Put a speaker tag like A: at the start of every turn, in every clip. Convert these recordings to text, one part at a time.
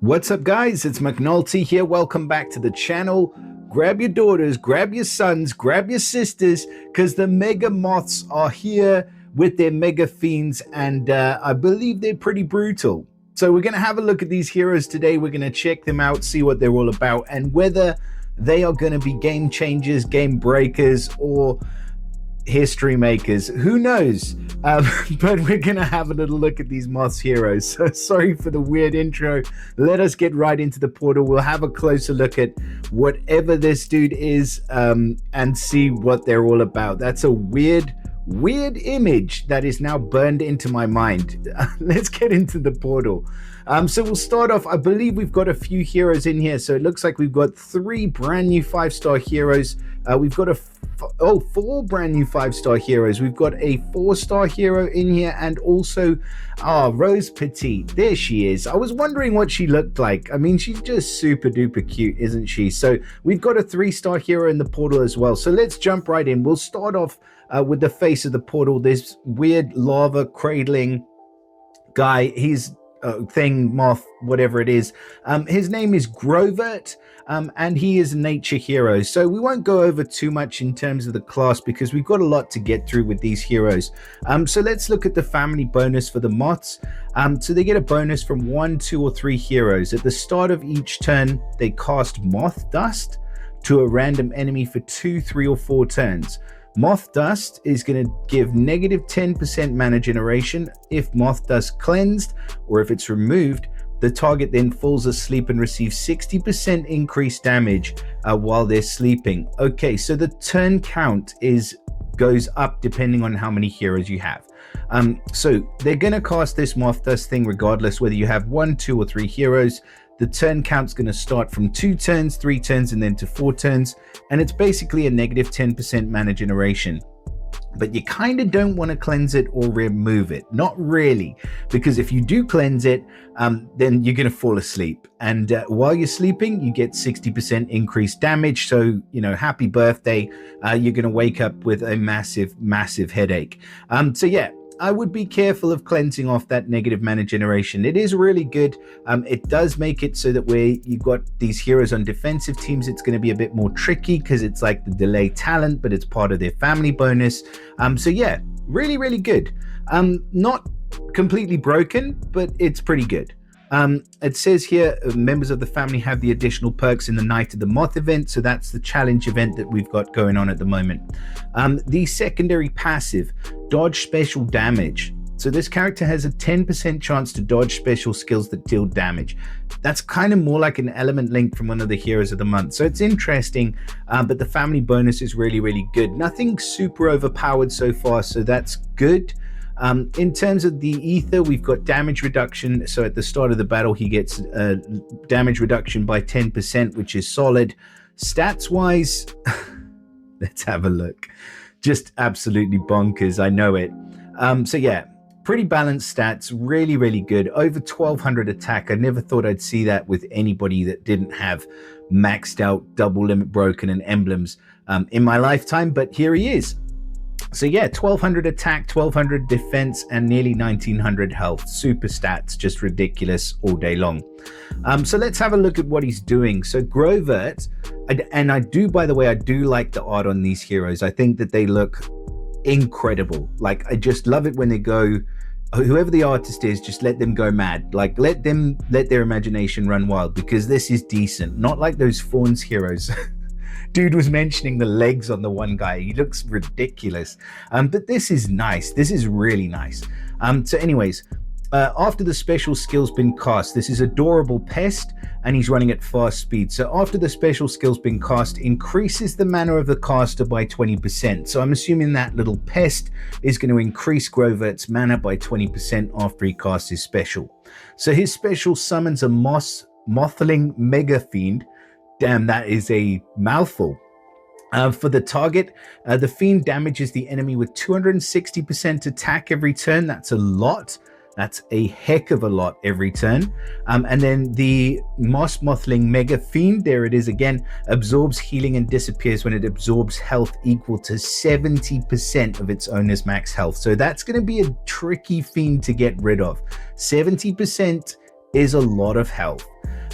A: What's up, guys? It's McNulty here. Welcome back to the channel. Grab your daughters, grab your sons, grab your sisters, because the mega moths are here with their mega fiends, and I believe they're pretty brutal. So we're going to have a look at these heroes today. We're going to check them out, see what they're all about, and whether they are going to be game changers, game breakers, or history makers. Who knows? But we're going to have a little look at these Moths heroes. So sorry for the weird intro. Let us get right into the portal. We'll have a closer look at whatever this dude is and see what they're all about. That's a weird image that is now burned into my mind. Let's get into the portal. So we'll start off. I believe we've got a few heroes in here. So it looks like we've got 3 brand new 5-star heroes. We've got 4 brand new 5-star heroes. We've got a 4-star hero in here, and also Rosepetite. There she is. I was wondering what she looked like. I mean, she's just super duper cute, isn't she? So we've got a 3-star hero in the portal as well. So let's jump right in. We'll start off with the face of the portal. This weird lava cradling guy. He's moth, whatever it is. His name is Mortewitch, and he is a nature hero. So we won't go over too much in terms of the class because we've got a lot to get through with these heroes. So let's look at the family bonus for the moths. So they get a bonus from 1, 2, or 3 heroes. At the start of each turn, they cast Moth Dust to a random enemy for 2, 3, or 4 turns. Moth Dust is going to give negative 10% mana generation if Moth Dust cleansed, or if it's removed, the target then falls asleep and receives 60% increased damage while they're sleeping. Okay, so the turn count goes up depending on how many heroes you have. So they're going to cast this Moth Dust thing regardless whether you have 1, 2, or 3 heroes. The turn count's going to start from 2 turns, 3 turns, and then to 4 turns. And it's basically a negative 10% mana generation. But you kind of don't want to cleanse it or remove it. Not really. Because if you do cleanse it, then you're going to fall asleep. And while you're sleeping, you get 60% increased damage. So, you know, happy birthday. You're going to wake up with a massive, massive headache. So yeah. I would be careful of cleansing off that negative mana generation. It is really good. It does make it so that where you've got these heroes on defensive teams, it's going to be a bit more tricky because it's like the delay talent, but it's part of their family bonus. So yeah, really, really good. Not completely broken, but it's pretty good. It says here members of the family have the additional perks in the Night of the Moth event, so that's the challenge event that we've got going on at the moment. The secondary passive, dodge special damage. So this character has a 10% chance to dodge special skills that deal damage. That's kind of more like an element link from one of the heroes of the month, so it's interesting, but the family bonus is really, really good. Nothing super overpowered so far, so that's good. In terms of the ether, we've got damage reduction. So at the start of the battle, he gets damage reduction by 10%, which is solid. Stats wise, let's have a look. Just absolutely bonkers. I know it. So yeah, pretty balanced stats. Really, really good. Over 1200 attack. I never thought I'd see that with anybody that didn't have maxed out double limit broken and emblems in my lifetime, but here he is. So yeah, 1200 attack, 1200 defense, and nearly 1900 health. Super stats, just ridiculous all day long. So let's have a look at what he's doing. So Mortewitch, and I do, by the way, I do like the art on these heroes. I think that they look incredible. Like, I just love it when they go, whoever the artist is, just let them go mad. Like, let their imagination run wild, because this is decent. Not like those Fawns heroes. Dude was mentioning the legs on the one guy. He looks ridiculous. But this is nice. This is really nice. So anyways, after the special skill's been cast, this is Adorable Pest, and he's running at fast speed. So after the special skill's been cast, increases the mana of the caster by 20%. So I'm assuming that little pest is going to increase Mortewitch's mana by 20% after he casts his special. So his special summons a Mothling Mega Fiend. Damn, that is a mouthful. For the target, the Fiend damages the enemy with 260% attack every turn. That's a lot. That's a heck of a lot every turn. And then the Mothling Mega Fiend, there it is again, absorbs healing and disappears when it absorbs health equal to 70% of its owner's max health. So that's going to be a tricky fiend to get rid of. 70% is a lot of health.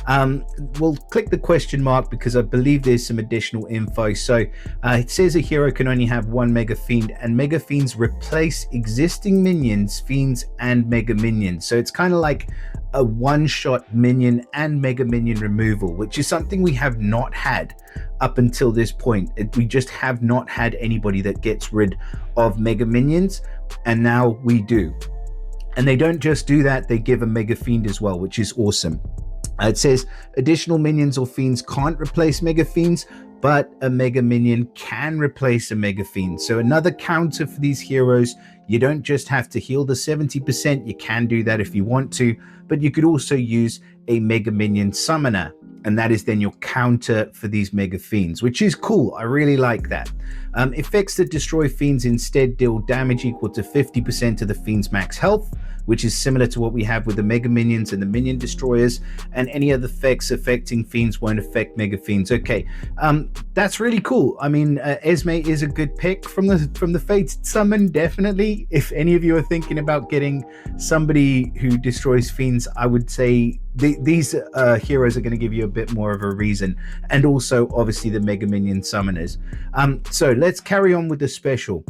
A: We'll click the question mark because I believe there's some additional info. So it says a hero can only have one Mega Fiend, and Mega Fiends replace existing minions, fiends, and Mega Minions. So it's kind of like a one-shot minion and Mega Minion removal, which is something we have not had up until this point. We just have not had anybody that gets rid of Mega Minions, and now we do. And they don't just do that, they give a Mega Fiend as well, which is awesome. It says additional minions or fiends can't replace Mega Fiends, but a Mega Minion can replace a Mega Fiend. So another counter for these heroes. You don't just have to heal the 70%, you can do that if you want to, but you could also use a Mega Minion Summoner, and that is then your counter for these Mega Fiends, which is cool. I really like that. Effects that destroy fiends instead deal damage equal to 50% of the fiend's max health, which is similar to what we have with the Mega Minions and the Minion Destroyers, and any other effects affecting fiends won't affect Mega Fiends. Okay, that's really cool. I mean, Esme is a good pick from the Fated Summon, definitely. If any of you are thinking about getting somebody who destroys fiends, I would say these heroes are going to give you a bit more of a reason, and also obviously the Mega Minion Summoners. So let's carry on with the special.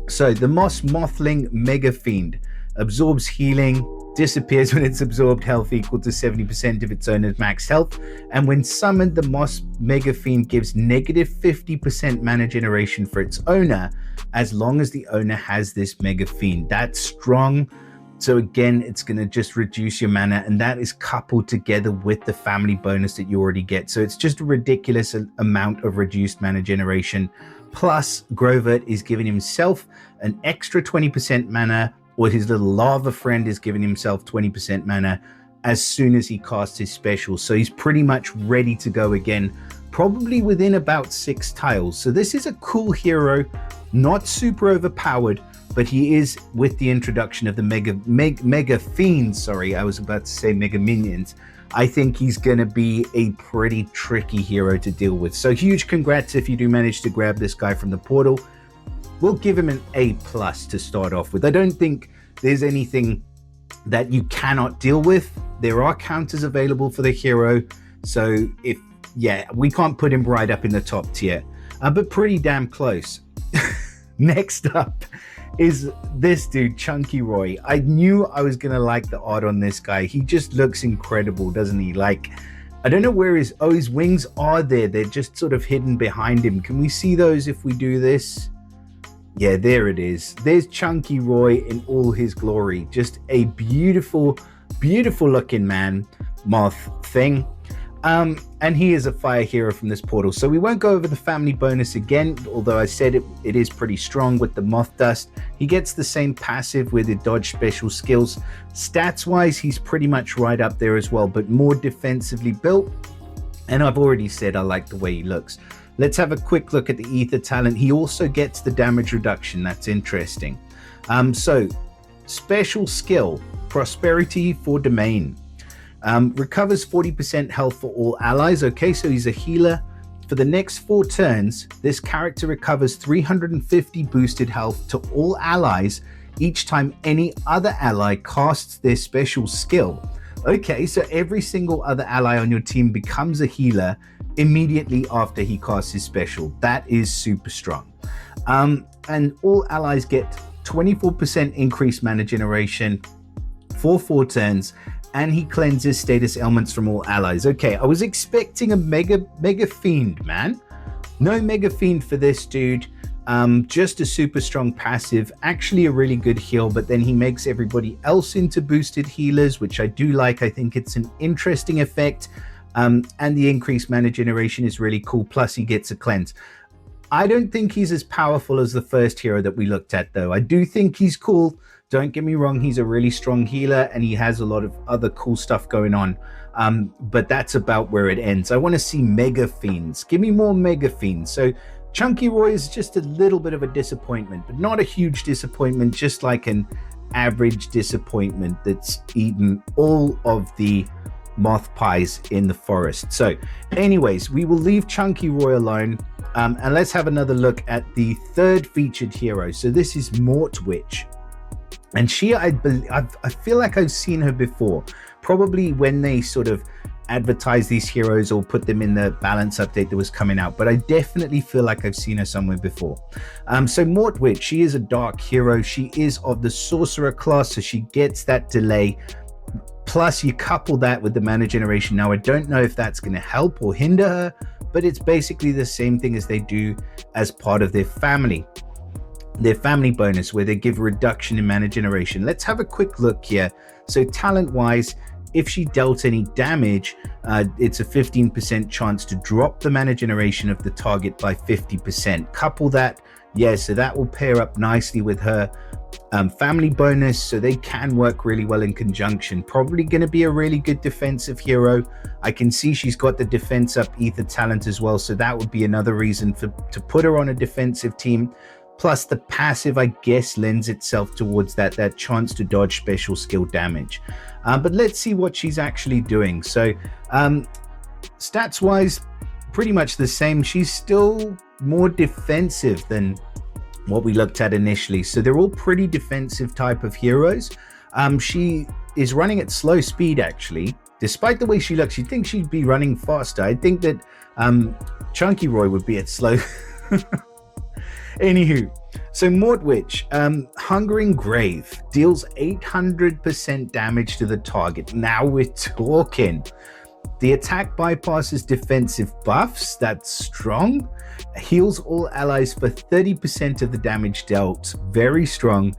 A: So the Mothling Mega Fiend absorbs healing, disappears when it's absorbed health equal to 70% of its owner's max health, and when summoned, the Moss Mega Fiend gives negative 50% mana generation for its owner, as long as the owner has this Mega Fiend. That's strong. So again, it's going to just reduce your mana, and that is coupled together with the family bonus that you already get. So it's just a ridiculous amount of reduced mana generation. Plus, Grovert is giving himself an extra 20% mana, or his little lava friend is giving himself 20% mana as soon as he casts his special. So he's pretty much ready to go again, probably within about 6 tiles. So this is a cool hero, not super overpowered, but he is, with the introduction of the Mega Fiends, sorry, I was about to say Mega Minions, I think he's going to be a pretty tricky hero to deal with. So huge congrats if you do manage to grab this guy from the portal. We'll give him an A+ to start off with. I don't think there's anything that you cannot deal with. There are counters available for the hero. So we can't put him right up in the top tier, but pretty damn close. Next up is this dude, Chunkyroi. I knew I was gonna like the art on this guy. He just looks incredible, doesn't he? Like, I don't know where his wings are there. They're just sort of hidden behind him. Can we see those if we do this? Yeah, there it is. There's Chunkyroi in all his glory. Just a beautiful, beautiful looking man, Moth thing. And he is a fire hero from this portal. So we won't go over the family bonus again, although I said it is pretty strong with the Moth Dust. He gets the same passive with the dodge special skills. Stats wise, he's pretty much right up there as well, but more defensively built. And I've already said I like the way he looks. Let's have a quick look at the Ether talent. He also gets the damage reduction. That's interesting. So special skill, Prosperity for Domain. Recovers 40% health for all allies. Okay, so he's a healer. For the next 4 turns, this character recovers 350 boosted health to all allies each time any other ally casts their special skill. Okay, so every single other ally on your team becomes a healer immediately after he casts his special. That is super strong. And all allies get 24% increased mana generation for 4 turns, and he cleanses status ailments from all allies. Okay, I was expecting a mega fiend, man. No Mega Fiend for this dude. Just a super strong passive, actually a really good heal, but then he makes everybody else into boosted healers, which I do like. I think it's an interesting effect. And the increased mana generation is really cool. Plus he gets a cleanse. I don't think he's as powerful as the first hero that we looked at, though. I do think he's cool. Don't get me wrong, he's a really strong healer and he has a lot of other cool stuff going on. But that's about where it ends. I want to see Mega Fiends. Give me more Mega Fiends. So Chunkyroi is just a little bit of a disappointment, but not a huge disappointment, just like an average disappointment that's eaten all of the moth pies in the forest. So anyways, we will leave Chunkyroi alone, and let's have another look at the third featured hero. So this is Mortewitch, and she, I feel like I've seen her before, probably when they sort of advertise these heroes or put them in the balance update that was coming out, but I definitely feel like I've seen her somewhere before. So Mortewitch, she is a dark hero. She is of the sorcerer class, so she gets that delay. Plus you couple that with the mana generation. Now I don't know if that's going to help or hinder her, but it's basically the same thing as they do as part of their family bonus, where they give a reduction in mana generation. Let's have a quick look here. So talent wise, if she dealt any damage, it's a 15% chance to drop the mana generation of the target by 50%. Couple that, so that will pair up nicely with her family bonus, so they can work really well in conjunction. Probably going to be a really good defensive hero. I can see she's got the defense up ether talent as well, so that would be another reason to put her on a defensive team. Plus the passive, I guess, lends itself towards that chance to dodge special skill damage. But let's see what she's actually doing. So stats wise, pretty much the same. She's still more defensive than what we looked at initially. So they're all pretty defensive type of heroes. She is running at slow speed actually. Despite the way she looks, you'd think she'd be running faster. I think that Chunkyroi would be at slow. Anywho, so Mortewitch, Hungering Grave, deals 800% damage to the target. Now we're talking. The attack bypasses defensive buffs, that's strong. Heals all allies for 30% of the damage dealt, very strong.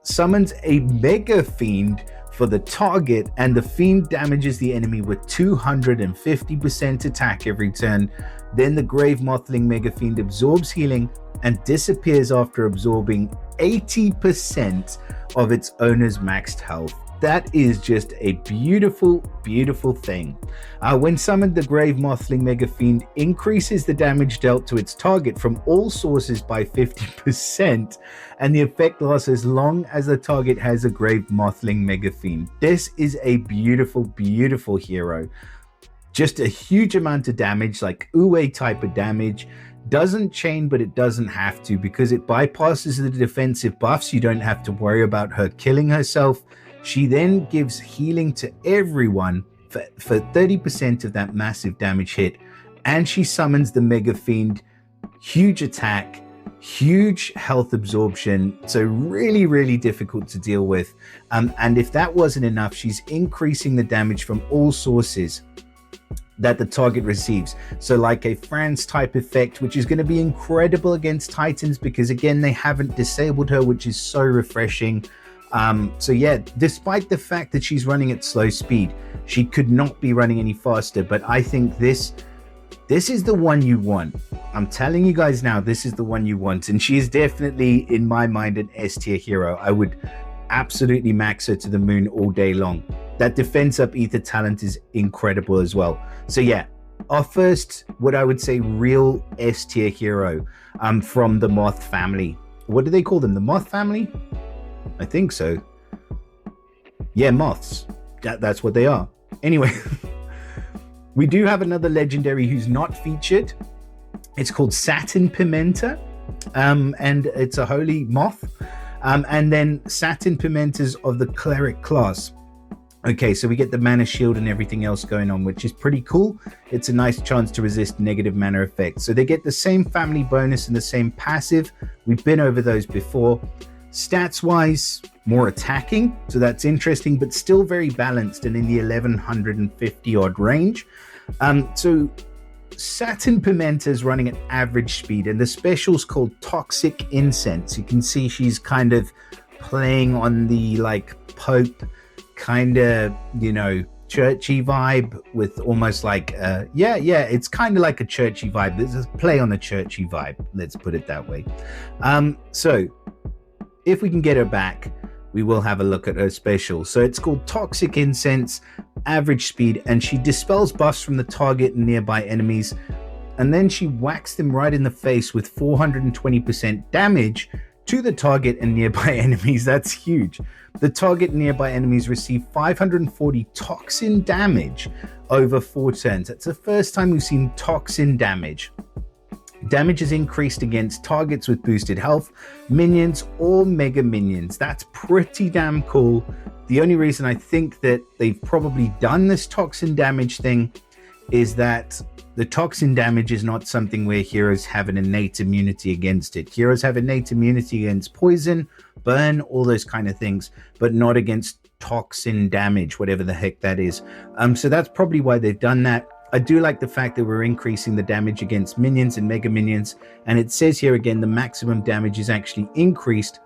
A: Summons a Mega Fiend for the target, and the Fiend damages the enemy with 250% attack every turn. Then the Grave Mothling Mega Fiend absorbs healing and disappears after absorbing 80% of its owner's maxed health. That is just a beautiful, beautiful thing. When summoned, the Grave Mothling Mega Fiend increases the damage dealt to its target from all sources by 50%, and the effect lasts as long as the target has a Grave Mothling Mega Fiend. This is a beautiful, beautiful hero. Just a huge amount of damage, like Uwe type of damage. Doesn't chain, but it doesn't have to, because it bypasses the defensive buffs. You don't have to worry about her killing herself. She then gives healing to everyone for 30% of that massive damage hit, and she summons the Mega Fiend. Huge attack, huge health absorption, so really, really difficult to deal with. And if that wasn't enough, she's increasing the damage from all sources that the target receives. So like a Franz type effect, which is going to be incredible against Titans, because again, they haven't disabled her, which is so refreshing. So yeah, despite the fact that she's running at slow speed, she could not be running any faster. But I think this is the one you want. I'm telling you guys now, this is the one you want. And she is definitely, in my mind, an S tier hero. I would absolutely max her to the moon all day long. That defense up ether talent is incredible as well. So yeah, our first, what I would say, real S tier hero from the Moth family. What do they call them? The Moth family? I think so. Yeah, moths. That's what they are. Anyway, we do have another legendary who's not featured. It's called Satinpimenter, and it's a holy moth. And then Satinpimenters of the cleric class. Okay, so we get the mana shield and everything else going on, which is pretty cool. It's a nice chance to resist negative mana effects. So they get the same family bonus and the same passive. We've been over those before. Stats wise, more attacking, so that's interesting, but still very balanced and in the 1150 odd range. So Satinpimenter is running at average speed, and the special's called Toxic Incense. You can see she's kind of playing on the like Pope kind of, you know, churchy vibe with almost like it's kind of like a churchy vibe. There's a play on the churchy vibe, let's put it that way. So if we can get her back, we will have a look at her special. So it's called Toxic Incense, average speed, and she dispels buffs from the target and nearby enemies, and then she whacks them right in the face with 420% damage to the target and nearby enemies. That's huge. The target and nearby enemies receive 540 toxin damage over 4 turns. That's the first time we've seen toxin damage. Damage is increased against targets with boosted health, minions, or mega minions. That's pretty damn cool. The only reason I think that they've probably done this toxin damage thing is that the toxin damage is not something where heroes have an innate immunity against it. Heroes have innate immunity against poison, burn, all those kind of things, but not against toxin damage, whatever the heck that is. So that's probably why they've done that. I do like the fact that we're increasing the damage against minions and mega minions. And it says here again, the maximum damage is actually increased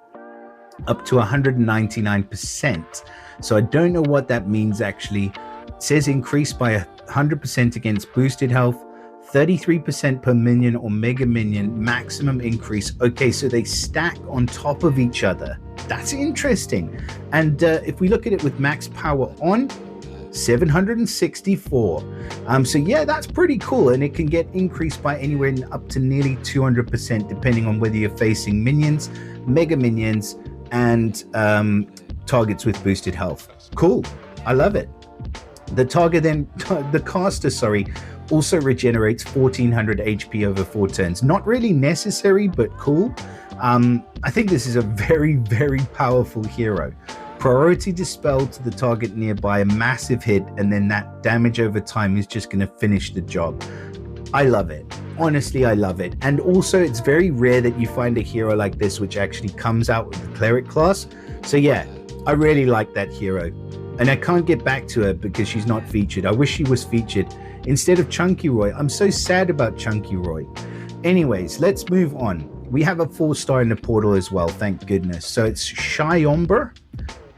A: up to 199%. So I don't know what that means actually. It says increased by 100% against boosted health, 33% per minion or mega minion, maximum increase. Okay, so they stack on top of each other. That's interesting. And if we look at it with max power on, 764. So yeah, that's pretty cool. And it can get increased by anywhere up to nearly 200%, depending on whether you're facing minions, mega minions, and targets with boosted health. Cool. I love it. The caster, also regenerates 1400 HP over 4 turns. Not really necessary, but cool. I think this is a very, very powerful hero. Priority dispel to the target nearby, a massive hit, and then that damage over time is just going to finish the job. I love it. Honestly, I love it. And also, it's very rare that you find a hero like this which actually comes out with the cleric class. So yeah, I really like that hero. And I can't get back to her because she's not featured. I wish she was featured instead of Chunkyroi. I'm so sad about Chunkyroi. Anyways, let's move on. We have a 4-star in the portal as well, thank goodness. So it's Shyombre.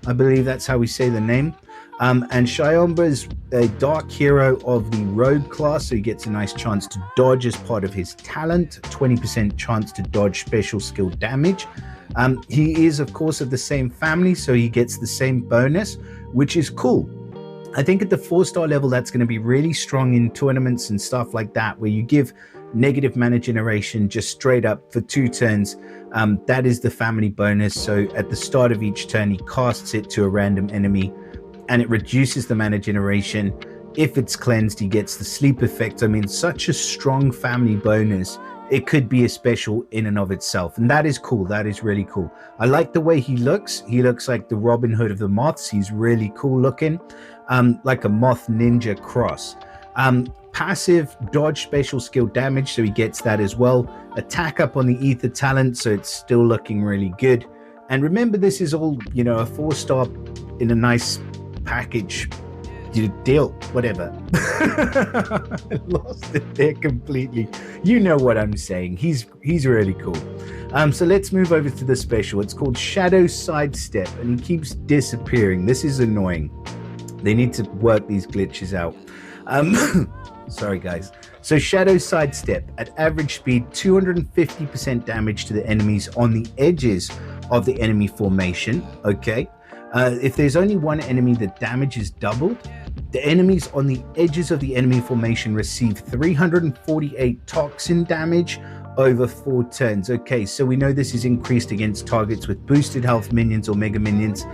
A: I believe that's how we say the name. And Shyombre is a dark hero of the rogue class, so he gets a nice chance to dodge as part of his talent, 20% chance to dodge special skill damage. He is, of course, of the same family, so he gets the same bonus, which is cool. I think at the 4-star level, that's going to be really strong in tournaments and stuff like that, where you give negative mana generation just straight up for 2 turns. That is the family bonus. So at the start of each turn, he casts it to a random enemy, and it reduces the mana generation. If it's cleansed, he gets the sleep effect. I mean, such a strong family bonus. It could be a special in and of itself. And that is cool. That is really cool. I like the way he looks. He looks like the Robin Hood of the Moths. He's really cool looking. Like a Moth ninja cross. Passive dodge special skill damage, so he gets that as well. Attack up on the ether talent, so it's still looking really good. And remember, this is all, you know, a 4-star in a nice package deal, whatever. I lost it there completely. You know what I'm saying. He's really cool. So let's move over to the special. It's called Shadow Sidestep, and he keeps disappearing. This is annoying. They need to work these glitches out. Sorry guys. So Shadow Sidestep, at average speed, 250% damage to the enemies on the edges of the enemy formation. Okay. If there's only one enemy, the damage is doubled. The enemies on the edges of the enemy formation receive 348 toxin damage over 4 turns. Okay, so we know this is increased against targets with boosted health, minions or mega minions.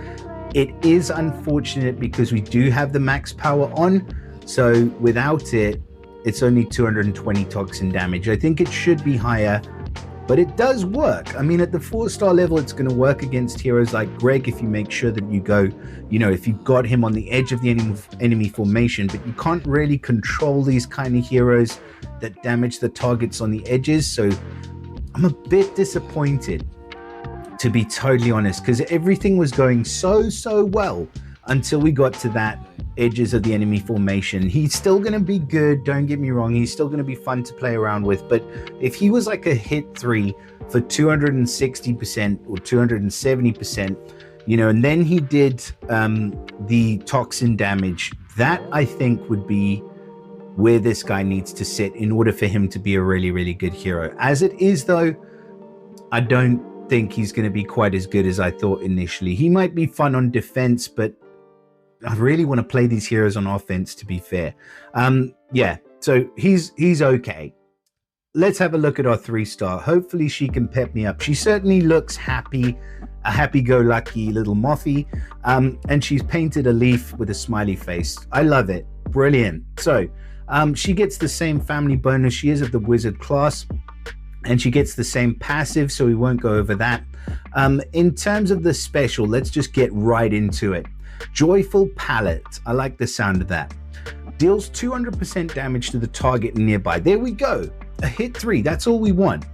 A: It is unfortunate because we do have the max power on, so without it, it's only 220 toxin damage. I think it should be higher, but it does work. I mean, at the 4-star level, it's going to work against heroes like Greg if you make sure that you go, you know, if you've got him on the edge of the enemy formation, but you can't really control these kind of heroes that damage the targets on the edges. So I'm a bit disappointed, to be totally honest, because everything was going so well until we got to that edges of the enemy formation. He's still going to be good, don't get me wrong, he's still going to be fun to play around with, but if he was like a hit 3 for 260% or 270%, you know, and then he did the toxin damage, that I think would be where this guy needs to sit in order for him to be a really good hero. As it is though, I don't think he's going to be quite as good as I thought initially. He might be fun on defense, but I really want to play these heroes on offense, to be fair. Yeah, so he's okay. Let's have a look at our 3-star. Hopefully she can pep me up. She certainly looks happy, a happy-go-lucky little mothy, and she's painted a leaf with a smiley face. I love it. Brilliant. So she gets the same family bonus. She is of the wizard class, and she gets the same passive, so we won't go over that. In terms of the special, let's just get right into it. Joyful Palette. I like the sound of that. Deals 200% damage to the target and nearby. There we go. A hit 3. That's all we want.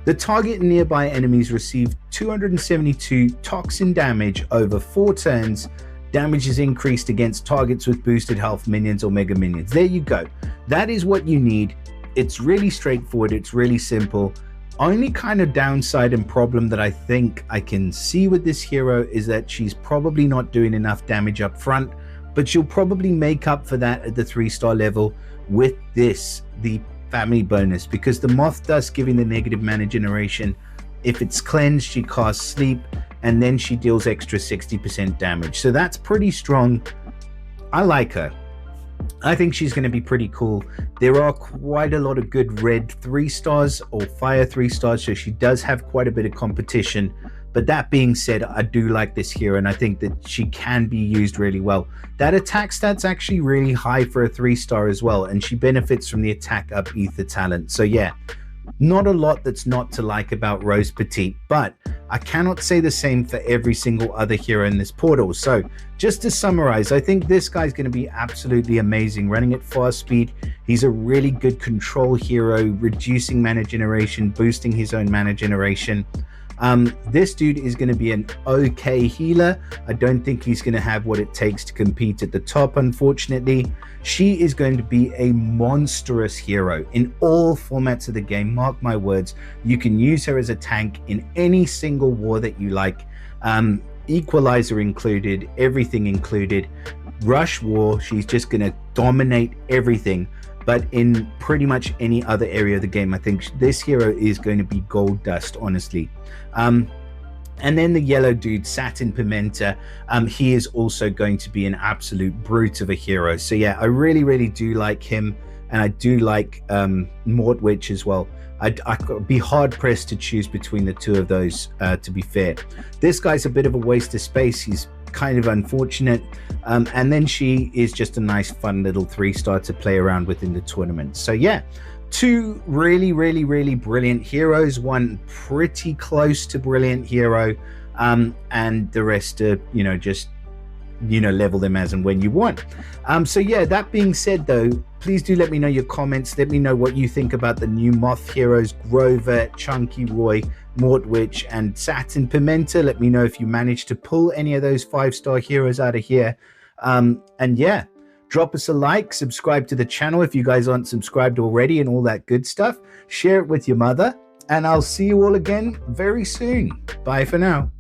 A: The target and nearby enemies receive 272 toxin damage over 4 turns. Damage is increased against targets with boosted health, minions, or mega minions. There you go. That is what you need. It's really straightforward. It's really simple. Only kind of downside and problem that I think I can see with this hero is that she's probably not doing enough damage up front, but she'll probably make up for that at the 3-star level with this, the family bonus, because the Moth Dust giving the negative mana generation. If it's cleansed, she casts sleep, and then she deals extra 60% damage. So that's pretty strong. I like her. I think she's going to be pretty cool. There are quite a lot of good red 3-stars or fire 3-stars, so she does have quite a bit of competition. But that being said, I do like this hero, and I think that she can be used really well. That attack stat's actually really high for a 3-star as well, and she benefits from the attack up ether talent. So yeah, not a lot that's not to like about Rosepetite, but I cannot say the same for every single other hero in this portal. So just to summarize, I think this guy's going to be absolutely amazing. Running at fast speed, he's a really good control hero, reducing mana generation, boosting his own mana generation. This dude is going to be an okay healer. I don't think he's going to have what it takes to compete at the top, unfortunately. She is going to be a monstrous hero in all formats of the game. Mark my words. You can use her as a tank in any single war that you like. Equalizer included, everything included. Rush war, she's just going to dominate everything. But in pretty much any other area of the game, I think this hero is going to be gold dust, honestly. And then the yellow dude, Satinpimenter, he is also going to be an absolute brute of a hero. So yeah, I really, really do like him. And I do like Mortewitch as well. I could be hard-pressed to choose between the two of those, to be fair. This guy's a bit of a waste of space. He's kind of unfortunate. And then she is just a nice, fun little 3-star to play around with in the tournament. So yeah, 2 really, really, really brilliant heroes. 1 pretty close to brilliant hero. And the rest are, just, level them as and when you want. So yeah, that being said though, please do let me know your comments. Let me know what you think about the new Moth heroes, Grover, Chunkyroi, Mortewitch, and Satinpimenter. Let me know if you managed to pull any of those 5-star heroes out of here. And yeah, drop us a like, subscribe to the channel if you guys aren't subscribed already, and all that good stuff. Share it with your mother, and I'll see you all again very soon. Bye for now.